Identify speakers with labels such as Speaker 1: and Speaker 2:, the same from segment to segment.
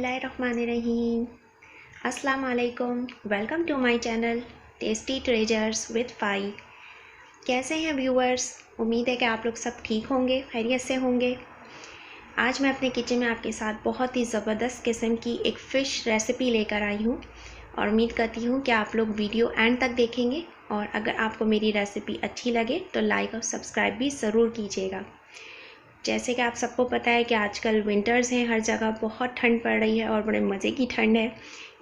Speaker 1: बिस्मिल्लाहिर्रहमानिर्रहीम। अस्सलाम वालेकुम। Welcome to my channel tasty treasures with फ़ाई। कैसे हैं व्यूअर्स? उम्मीद है कि आप लोग सब ठीक होंगे, खैरियत से होंगे। आज मैं अपने किचन में आपके साथ बहुत ही ज़बरदस्त किस्म की एक फ़िश रेसिपी लेकर आई हूँ और उम्मीद करती हूँ कि आप लोग वीडियो एंड तक देखेंगे और अगर आपको मेरी रेसिपी अच्छी लगे तो लाइक और सब्सक्राइब भी ज़रूर कीजिएगा। जैसे कि आप सबको पता है कि आजकल विंटर्स हैं, हर जगह बहुत ठंड पड़ रही है और बड़े मज़े की ठंड है।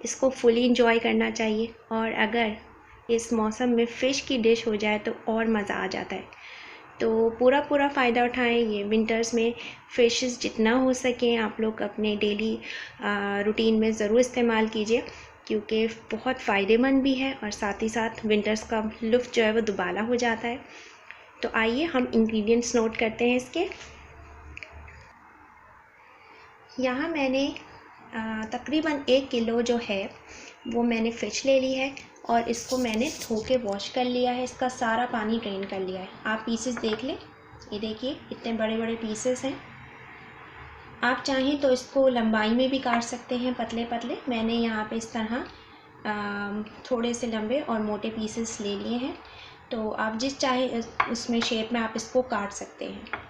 Speaker 1: इसको फुली इंजॉय करना चाहिए और अगर इस मौसम में फ़िश की डिश हो जाए तो और मज़ा आ जाता है। तो पूरा फ़ायदा उठाएं। ये विंटर्स में फ़िशेस जितना हो सके आप लोग अपने डेली रूटीन में ज़रूर इस्तेमाल कीजिए, क्योंकि बहुत फ़ायदेमंद भी है और साथ ही साथ विंटर्स का लुत्फ़ जो है वो दुबाला हो जाता है। तो आइए हम इंग्रेडिएंट्स नोट करते हैं इसके। यहाँ मैंने तकरीबन 1 किलो जो है वो मैंने फ़िश ले ली है और इसको मैंने धो के वॉश कर लिया है। इसका सारा पानी ड्रेन कर लिया है। आप पीसेस देख लें, ये देखिए इतने बड़े बड़े पीसेस हैं। आप चाहें तो इसको लंबाई में भी काट सकते हैं, पतले पतले। मैंने यहाँ पे इस तरह थोड़े से लंबे और मोटे पीसेस ले लिए हैं। तो आप जिस चाहे उसमें शेप में आप इसको काट सकते हैं।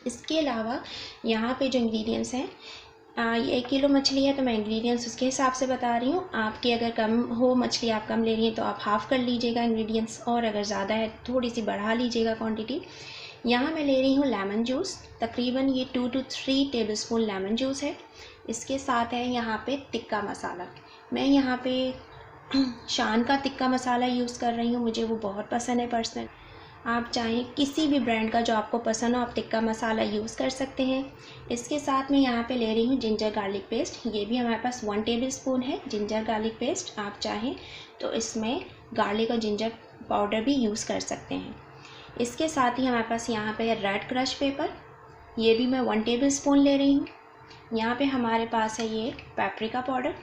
Speaker 1: इसके अलावा यहाँ पे जो इंग्रेडिएंट्स हैं, ये 1 किलो मछली है तो मैं इंग्रेडिएंट्स उसके हिसाब से बता रही हूँ। आपकी अगर कम हो मछली, आप कम ले रही हैं तो आप हाफ़ कर लीजिएगा इंग्रेडिएंट्स, और अगर ज़्यादा है थोड़ी सी बढ़ा लीजिएगा क्वांटिटी। यहाँ मैं ले रही हूँ लेमन जूस, तकरीबन ये 2 to 3 टेबलस्पून लेमन जूस है। इसके साथ है यहाँ पे तिक्का मसाला। मैं यहाँ पे शान का तिक्का मसाला यूज़ कर रही हूँ, मुझे वो बहुत पसंद है पर्सनल। आप चाहें किसी भी ब्रांड का जो आपको पसंद हो आप तिक्का मसाला यूज़ कर सकते हैं। इसके साथ मैं यहाँ पे ले रही हूँ जिंजर गार्लिक पेस्ट। ये भी हमारे पास 1 टेबलस्पून है जिंजर गार्लिक पेस्ट। आप चाहें तो इसमें गार्लिक और जिंजर पाउडर भी यूज़ कर सकते हैं। इसके साथ ही हमारे पास यहाँ पे है रेड क्रश पेपर। ये भी मैं 1 टेबलस्पून ले रही हूँ। यहाँ पे हमारे पास है ये पेपरिका पाउडर,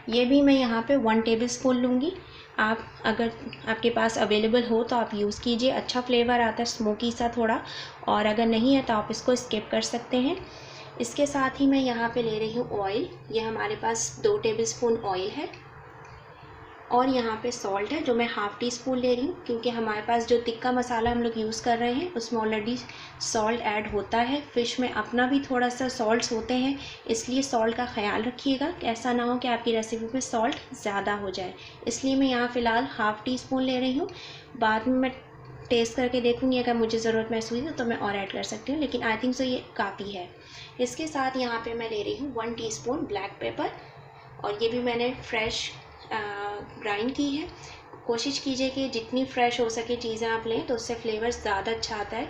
Speaker 1: ये भी मैं यहाँ पे 1 टेबलस्पून लूँगी। आप अगर आपके पास अवेलेबल हो तो आप यूज़ कीजिए, अच्छा फ्लेवर आता है स्मोकी सा थोड़ा, और अगर नहीं है तो आप इसको स्किप कर सकते हैं। इसके साथ ही मैं यहाँ पे ले रही हूँ ऑयल। ये हमारे पास 2 टेबलस्पून ऑयल है और यहाँ पे सॉल्ट है जो मैं हाफ़ टी स्पून ले रही हूँ, क्योंकि हमारे पास जो तिक्का मसाला हम लोग यूज़ कर रहे हैं उसमें ऑलरेडी सॉल्ट ऐड होता है। फ़िश में अपना भी थोड़ा सा सॉल्ट्स होते हैं, इसलिए सॉल्ट का ख्याल रखिएगा, ऐसा ना हो कि आपकी रेसिपी में सॉल्ट ज़्यादा हो जाए। इसलिए मैं यहाँ फ़िलहाल हाफ़ टी स्पून ले रही हूँ। बाद में मैं टेस्ट करके देखूँगी, अगर मुझे ज़रूरत महसूस हो तो मैं और ऐड कर सकती हूँ, लेकिन आई थिंक सो ये काफ़ी है। इसके साथ यहाँ पर मैं ले रही हूँ 1 टी स्पून ब्लैक पेपर, और ये भी मैंने फ्रेश ग्राइंड की है। कोशिश कीजिए कि जितनी फ्रेश हो सके चीज़ें आप लें तो उससे फ्लेवर ज़्यादा अच्छा आता है।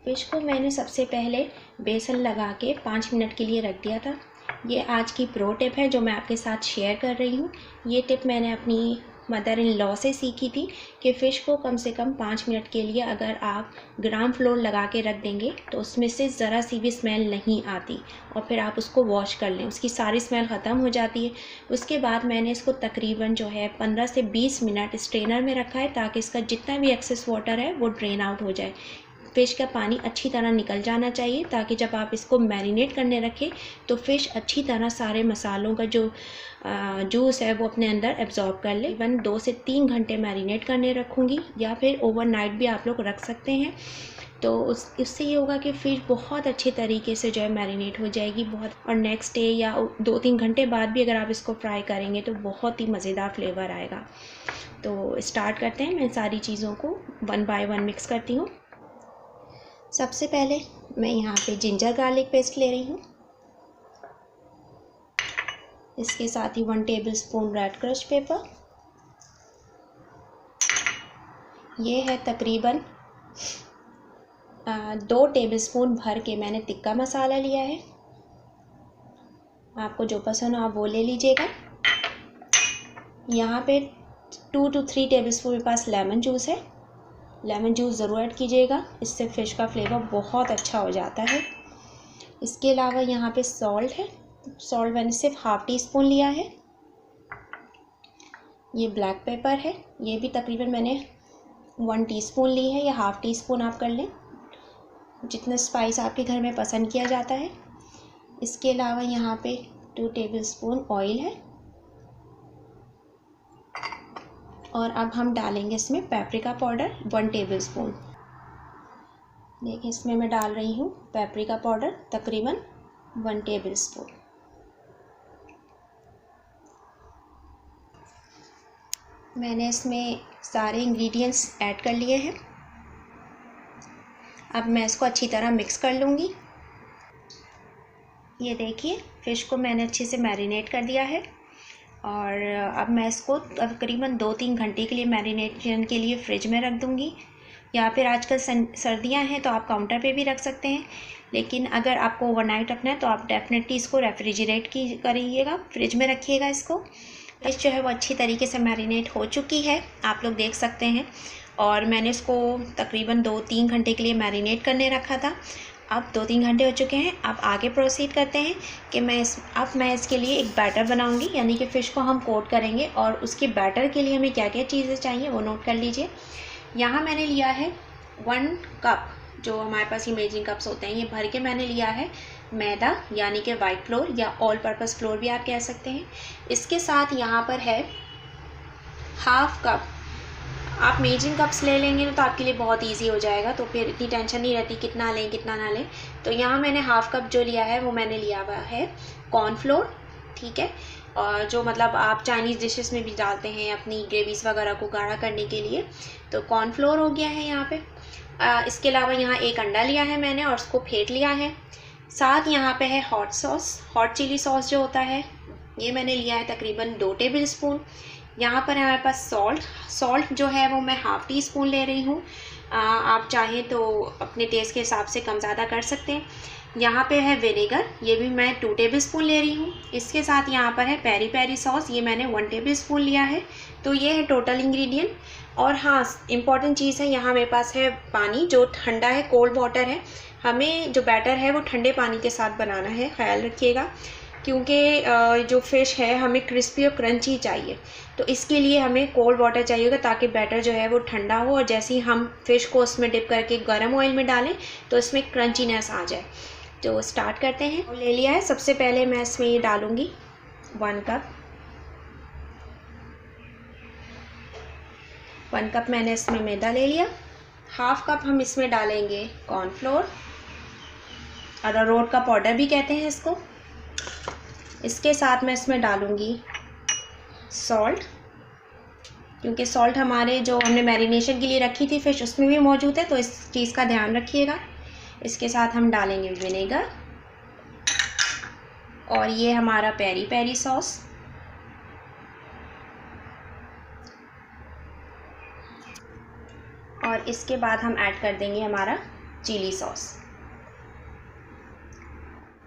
Speaker 1: फिश को मैंने सबसे पहले बेसन लगा के 5 मिनट के लिए रख दिया था। ये आज की प्रो टिप है जो मैं आपके साथ शेयर कर रही हूँ। ये टिप मैंने अपनी मदर इन लॉ से सीखी थी कि फ़िश को कम से कम 5 मिनट के लिए अगर आप ग्राम फ्लोर लगा के रख देंगे तो उसमें से ज़रा सी भी स्मेल नहीं आती, और फिर आप उसको वॉश कर लें, उसकी सारी स्मेल ख़त्म हो जाती है। उसके बाद मैंने इसको तकरीबन जो है 15 से 20 मिनट स्ट्रेनर में रखा है, ताकि इसका जितना भी एक्सेस वाटर है वो ड्रेन आउट हो जाए। फ़िश का पानी अच्छी तरह निकल जाना चाहिए, ताकि जब आप इसको मैरिनेट करने रखें तो फ़िश अच्छी तरह सारे मसालों का जो जूस है वो अपने अंदर एब्जॉर्ब कर ले। 2 से 3 घंटे मैरिनेट करने रखूँगी, या फिर ओवरनाइट भी आप लोग रख सकते हैं। तो इससे ये होगा कि फ़िश बहुत अच्छे तरीके से जो है मैरिनेट हो जाएगी बहुत, और नेक्स्ट डे या 2-3 घंटे बाद भी अगर आप इसको फ्राई करेंगे तो बहुत ही मज़ेदार फ्लेवर आएगा। तो स्टार्ट करते हैं। मैं सारी चीज़ों को 1 बाय 1 मिक्स करती हूँ। सबसे पहले मैं यहाँ पे जिंजर गार्लिक पेस्ट ले रही हूँ। इसके साथ ही 1 टेबलस्पून रेड क्रश पेपर। ये है तकरीबन 2 टेबलस्पून भर के मैंने तिक्का मसाला लिया है। आपको जो पसंद हो आप वो ले लीजिएगा। यहाँ पे 2 to 3 टेबलस्पून मेरे पास लेमन जूस है। लेमन जूस ज़रूर ऐड कीजिएगा, इससे फ़िश का फ्लेवर बहुत अच्छा हो जाता है। इसके अलावा यहाँ पे सॉल्ट है। सॉल्ट मैंने सिर्फ हाफ़ टी स्पून लिया है। ये ब्लैक पेपर है, ये भी तकरीबन मैंने 1 टीस्पून ली है, या हाफ़ टी स्पून आप कर लें। जितना स्पाइस आपके घर में पसंद किया जाता है। इसके अलावा यहाँ पे 2 टेबलस्पून ऑयल है और अब हम डालेंगे इसमें पेपरिका पाउडर 1 टेबलस्पून। देखिए इसमें मैं डाल रही हूँ पेपरिका पाउडर तकरीबन 1 टेबलस्पून। मैंने इसमें सारे इंग्रेडिएंट्स ऐड कर लिए हैं। अब मैं इसको अच्छी तरह मिक्स कर लूँगी। ये देखिए फ़िश को मैंने अच्छे से मैरिनेट कर दिया है और अब मैं इसको तकरीबन 2-3 घंटे के लिए मैरिनेशन के लिए फ़्रिज में रख दूँगी, या फिर आजकल सर्दियाँ हैं तो आप काउंटर पे भी रख सकते हैं, लेकिन अगर आपको ओवरनाइट रखना है तो आप डेफिनेटली इसको रेफ्रिजरेट करिएगा, फ्रिज में रखिएगा इसको। फ़िश जो है वो अच्छी तरीके से मैरिनेट हो चुकी है, आप लोग देख सकते हैं। और मैंने इसको तकरीबन 2-3 घंटे के लिए मैरिनेट करने रखा था। अब 2-3 घंटे हो चुके हैं। अब आगे प्रोसीड करते हैं कि मैं इसके लिए एक बैटर बनाऊंगी, यानी कि फ़िश को हम कोट करेंगे। और उसके बैटर के लिए हमें क्या क्या चीज़ें चाहिए वो नोट कर लीजिए। यहाँ मैंने लिया है 1 कप, जो हमारे पास इमेजिंग कप्स होते हैं, ये भर के मैंने लिया है मैदा, यानी कि वाइट फ्लोर या ऑल पर्पस फ्लोर भी आप कह सकते हैं। इसके साथ यहाँ पर है 1/2 कप। आप मेजरिंग कप्स ले लेंगे तो आपके लिए बहुत इजी हो जाएगा, तो फिर इतनी टेंशन नहीं रहती कितना लें कितना ना लें। तो यहाँ मैंने 1/2 कप जो लिया है वो मैंने लिया हुआ है कॉर्नफ्लोर, ठीक है। और जो मतलब आप चाइनीज़ डिशेस में भी डालते हैं अपनी ग्रेवीज़ वगैरह को गाढ़ा करने के लिए, तो कॉर्नफ्लोर हो गया है यहाँ पे। इसके अलावा यहाँ 1 अंडा लिया है मैंने और उसको फेंट लिया है। साथ यहाँ पे है hot sauce, hot chilli sauce जो होता है, ये मैंने लिया है तकरीबन 2 टेबलस्पून। यहाँ पर है हमारे पास सॉल्ट जो है वो मैं 1/2 टीस्पून ले रही हूँ। आप चाहें तो अपने टेस्ट के हिसाब से कम ज़्यादा कर सकते हैं। यहाँ पे है विनेगर, ये भी मैं 2 टेबलस्पून ले रही हूँ। इसके साथ यहाँ पर है पेरी पेरी सॉस, ये मैंने 1 टेबलस्पून लिया है। तो ये है टोटल इंग्रेडिएंट। और हाँ, इम्पॉर्टेंट चीज़ है, यहाँ मेरे पास है पानी जो ठंडा है, कोल्ड वाटर है। हमें जो बैटर है वो ठंडे पानी के साथ बनाना है, ख्याल रखिएगा, क्योंकि जो फ़िश है हमें क्रिस्पी और क्रंची चाहिए, तो इसके लिए हमें कोल्ड वाटर चाहिएगा ताकि बैटर जो है वो ठंडा हो और जैसे ही हम फ़िश को उसमें डिप करके गर्म ऑयल में डालें तो इसमें क्रंचीनेस आ जाए। तो स्टार्ट करते हैं। ले लिया है, सबसे पहले मैं इसमें ये डालूँगी 1 कप मैंने इसमें मैदा ले लिया। 1/2 कप हम इसमें डालेंगे कॉर्नफ्लोर, अरारोट का पाउडर भी कहते हैं इसको। इसके साथ मैं इसमें डालूँगी सॉल्ट, क्योंकि सॉल्ट हमारे जो हमने मैरिनेशन के लिए रखी थी फ़िश उसमें भी मौजूद है, तो इस चीज़ का ध्यान रखिएगा। इसके साथ हम डालेंगे विनेगर और ये हमारा पेरी पेरी सॉस। और इसके बाद हम ऐड कर देंगे हमारा चिली सॉस।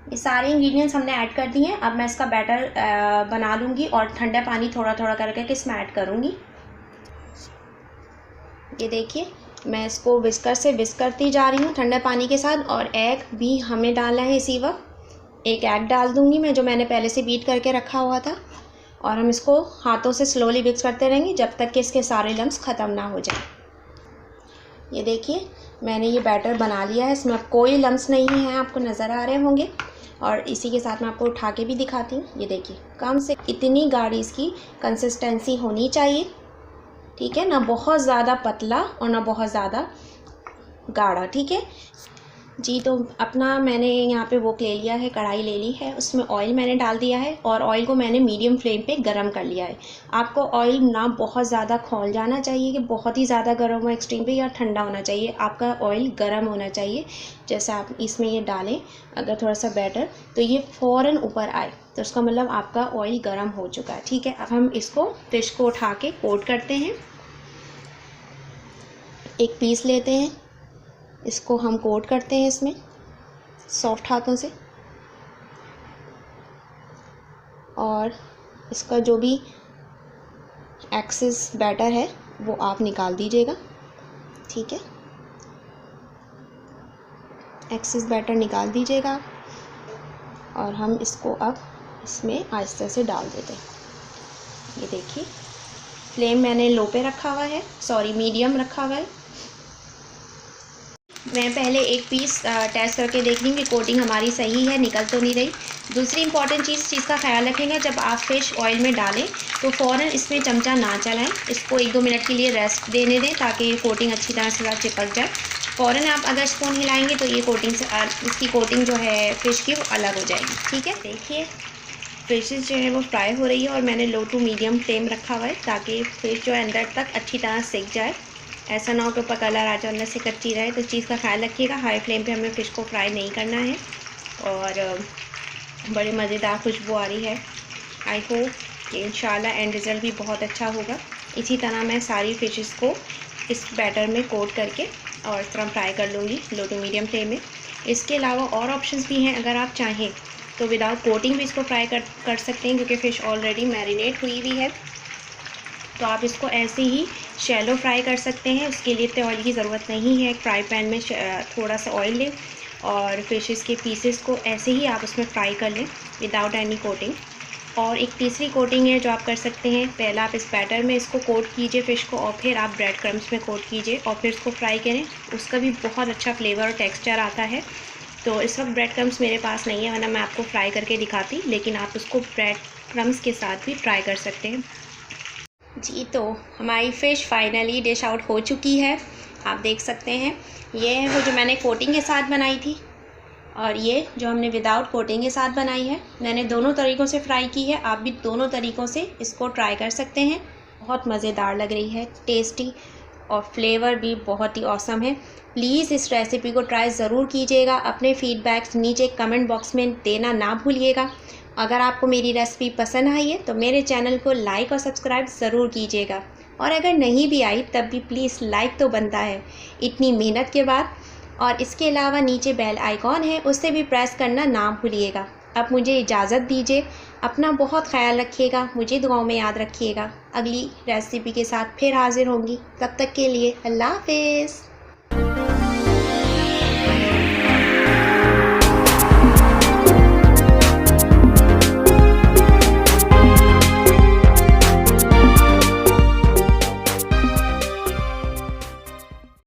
Speaker 1: ये सारे इंग्रेडिएंट्स हमने ऐड कर दिए हैं। अब मैं इसका बैटर बना लूँगी और ठंडा पानी थोड़ा थोड़ा करके इसमें ऐड करूँगी। ये देखिए मैं इसको विस्कर से विस्क करती जा रही हूँ ठंडे पानी के साथ। और एग भी हमें डालना है इसी वक्त। 1 एग डाल दूँगी मैं, जो मैंने पहले से बीट करके रखा हुआ था, और हम इसको हाथों से स्लोली मिक्स करते रहेंगे जब तक कि इसके सारे लम्स ख़त्म ना हो जाए। ये देखिए मैंने ये बैटर बना लिया है, इसमें अब कोई लम्स नहीं है, आपको नज़र आ रहे होंगे। और इसी के साथ मैं आपको उठा के भी दिखाती हूँ। ये देखिए कम से इतनी गाढ़ी इसकी कंसिस्टेंसी होनी चाहिए, ठीक है ना, बहुत ज़्यादा पतला और ना बहुत ज़्यादा गाढ़ा, ठीक है जी। तो अपना मैंने यहाँ पे वो ले लिया है, कढ़ाई ले ली है, उसमें ऑयल मैंने डाल दिया है और ऑयल को मैंने मीडियम फ्लेम पे गरम कर लिया है। आपको ऑयल ना बहुत ज़्यादा खौल जाना चाहिए कि बहुत ही ज़्यादा गर्म हो एक्सट्रीम पे, या ठंडा होना चाहिए, आपका ऑयल गर्म होना चाहिए। जैसे आप इसमें ये डालें अगर थोड़ा सा बैटर, तो ये फ़ौरन ऊपर आए तो उसका मतलब आपका ऑयल गर्म हो चुका है, ठीक है। अब हम इसको फ़िश को उठा के कोट करते हैं। एक पीस लेते हैं, इसको हम कोट करते हैं इसमें सॉफ्ट हाथों से, और इसका जो भी एक्सेस बैटर है वो आप निकाल दीजिएगा, ठीक है। एक्सेस बैटर निकाल दीजिएगा आप, और हम इसको अब इसमें आहिस्ते से डाल देते हैं। ये देखिए फ्लेम मैंने लो पे रखा हुआ है, सॉरी मीडियम रखा हुआ है। मैं पहले एक पीस टेस्ट करके देख रही हूँ कि कोटिंग हमारी सही है, निकल तो नहीं रही। दूसरी इंपॉर्टेंट चीज़ का ख्याल रखेंगे, जब आप फ़िश ऑयल में डालें तो फ़ौरन इसमें चमचा ना चलाएं, इसको 1-2 मिनट के लिए रेस्ट देने दें ताकि कोटिंग अच्छी तरह से चिपक जाए। फ़ौरन आप अगर स्पून हिलाएंगे तो ये कोटिंग से इसकी कोटिंग जो है फ़िश की वो अलग हो जाएगी। ठीक है, देखिए फ़िशेस जो है वो फ्राई हो रही है और मैंने लो टू मीडियम फ्लेम रखा हुआ है ताकि फ़िश जो है अंदर तक अच्छी तरह सिक जाए। ऐसा ना हो कि ऊपर कलर आ जाए अंदर से कच्ची रहे, तो इस चीज़ का ख्याल रखिएगा। हाई फ्लेम पे हमें फ़िश को फ्राई नहीं करना है। और बड़ी मज़ेदार खुशबू आ रही है। आई होप कि इंशाल्लाह एंड रिज़ल्ट भी बहुत अच्छा होगा। इसी तरह मैं सारी फ़िशेस को इस बैटर में कोट करके और इस तरह फ्राई कर लूँगी लो टू मीडियम फ्लेम में। इसके अलावा और ऑप्शंस भी हैं, अगर आप चाहें तो विदाउट कोटिंग भी इसको फ्राई कर सकते हैं, क्योंकि फ़िश ऑलरेडी मैरिनेट हुई हुई है। तो आप इसको ऐसे ही शैलो फ्राई कर सकते हैं, उसके लिए इतने ऑयल की ज़रूरत नहीं है। एक फ्राई पैन में थोड़ा सा ऑयल लें और फ़िशेस के पीसेस को ऐसे ही आप उसमें फ्राई कर लें विदाउट एनी कोटिंग। और एक तीसरी कोटिंग है जो आप कर सकते हैं, पहला आप इस बैटर में इसको कोट कीजिए फ़िश को और फिर आप ब्रेड क्रम्स में कोट कीजिए और फिर इसको फ्राई करें। उसका भी बहुत अच्छा फ्लेवर और टेक्सचर आता है। तो इस वक्त ब्रेड क्रम्स मेरे पास नहीं है, वरना मैं आपको फ्राई करके दिखाती, लेकिन आप उसको ब्रेड क्रम्स के साथ भी फ्राई कर सकते हैं। जी, तो हमारी फ़िश फाइनली डिश आउट हो चुकी है। आप देख सकते हैं ये है वो जो मैंने कोटिंग के साथ बनाई थी और ये जो हमने विदाउट कोटिंग के साथ बनाई है। मैंने दोनों तरीक़ों से फ्राई की है, आप भी दोनों तरीक़ों से इसको ट्राई कर सकते हैं। बहुत मज़ेदार लग रही है, टेस्टी और फ्लेवर भी बहुत ही ऑसम है। प्लीज़ इस रेसिपी को ट्राई ज़रूर कीजिएगा। अपने फ़ीडबैक्स नीचे कमेंट बॉक्स में देना ना भूलिएगा। अगर आपको मेरी रेसिपी पसंद आई है तो मेरे चैनल को लाइक और सब्सक्राइब ज़रूर कीजिएगा, और अगर नहीं भी आई तब भी प्लीज़ लाइक तो बनता है इतनी मेहनत के बाद। और इसके अलावा नीचे बेल आइकॉन है, उससे भी प्रेस करना ना भूलिएगा। अब मुझे इजाज़त दीजिए, अपना बहुत ख्याल रखिएगा, मुझे दुआओं में याद रखिएगा। अगली रेसिपी के साथ फिर हाज़िर होंगी, तब तक के लिए अल्लाह हाफ़िज़।